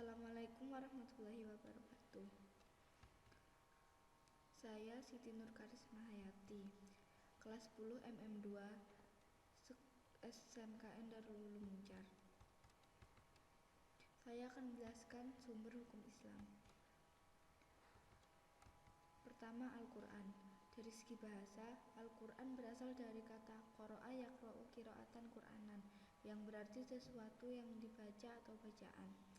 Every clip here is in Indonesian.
Assalamualaikum warahmatullahi wabarakatuh. Saya Siti Nur Karisma Hayati, kelas 10 MM2 SMKN Darul Ulum Muncar. Saya akan menjelaskan sumber hukum Islam. Pertama, Al-Quran. Dari segi bahasa, Al-Quran berasal dari kata qara'a yaqra'u qira'atan Qur'anan, yang berarti sesuatu yang dibaca atau bacaan.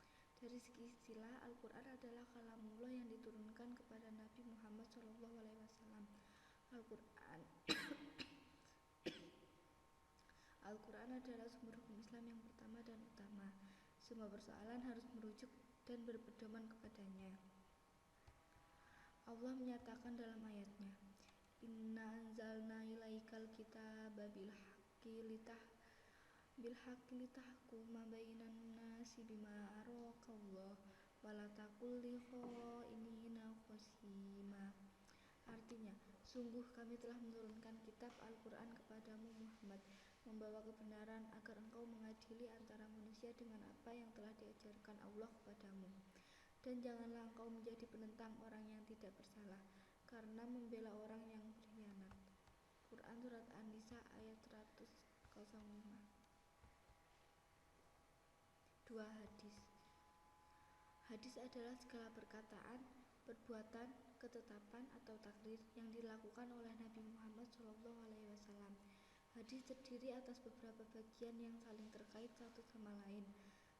Dari segi istilah, Al-Quran adalah kalamullah yang diturunkan kepada Nabi Muhammad SAW. Al-Quran Al-Quran adalah sumber hukum Islam yang pertama dan utama. Semua persoalan harus merujuk dan berpedoman kepadanya. Allah menyatakan dalam ayatnya, Inna anzalna ilaikal kitaba bilhaqqi litahkuma bainan nasi bima araqallah wa la taqul li kha'inina khasima. Artinya, sungguh kami telah menurunkan kitab Al-Quran kepadamu Muhammad, membawa kebenaran agar engkau mengadili antara manusia dengan apa yang telah diajarkan Allah kepadamu. Dan janganlah engkau menjadi penentang orang yang tidak bersalah, karena membela orang yang berkhianat. Quran Surat An-Nisa ayat 105. 2. Hadis. Hadis adalah segala perkataan, perbuatan, ketetapan atau takrir yang dilakukan oleh Nabi Muhammad SAW. Hadis terdiri atas beberapa bagian yang saling terkait satu sama lain.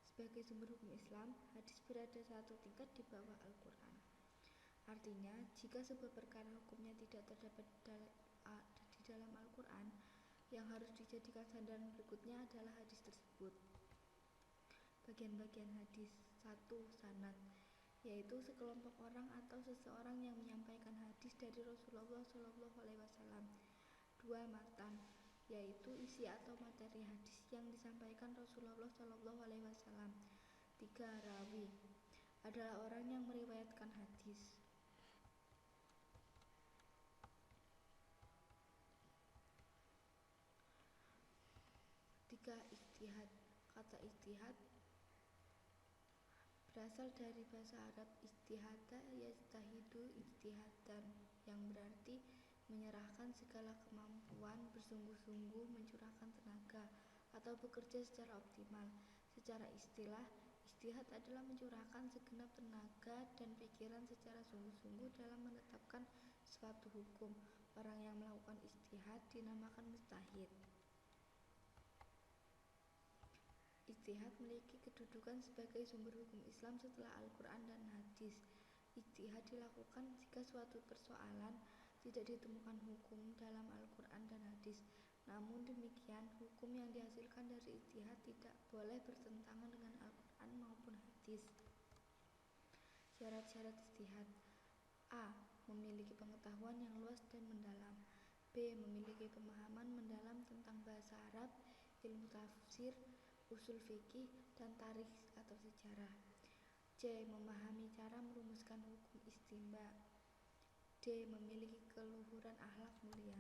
Sebagai sumber hukum Islam, hadis berada satu tingkat di bawah Al-Quran. Artinya, jika sebuah perkara hukumnya tidak terdapat di dalam Al-Quran, yang harus dijadikan sandaran berikutnya adalah hadis tersebut. Bagian-bagian hadis. 1. Sanad, yaitu sekelompok orang atau seseorang yang menyampaikan hadis dari Rasulullah SAW. 2. Matan, yaitu isi atau materi hadis yang disampaikan Rasulullah SAW. 3. Rawi, adalah orang yang meriwayatkan hadis. 3. Ijtihad. Kata ijtihad berasal dari bahasa Arab ijtihada yajtahidu ijtihadan, yang berarti menyerahkan segala kemampuan, bersungguh-sungguh, mencurahkan tenaga, atau bekerja secara optimal. Secara istilah, ijtihad adalah mencurahkan segenap tenaga dan pikiran secara sungguh-sungguh dalam menetapkan suatu hukum. Orang yang melakukan ijtihad dinamakan mujtahid. Ijtihad memiliki kedudukan sebagai sumber hukum Islam setelah Al-Quran dan hadis. Ijtihad dilakukan jika suatu persoalan tidak ditemukan hukum dalam Al-Quran dan hadis. Namun demikian, hukum yang dihasilkan dari ijtihad tidak boleh bertentangan dengan Al-Quran maupun hadis. Syarat-syarat ijtihad. A. Memiliki pengetahuan yang luas dan mendalam. B. Memiliki pemahaman mendalam tentang bahasa Arab, ilmu tafsir, usul fikih, dan tarikh atau sejarah. C. Memahami cara merumuskan hukum istinbat. D. Memiliki keluhuran akhlak mulia.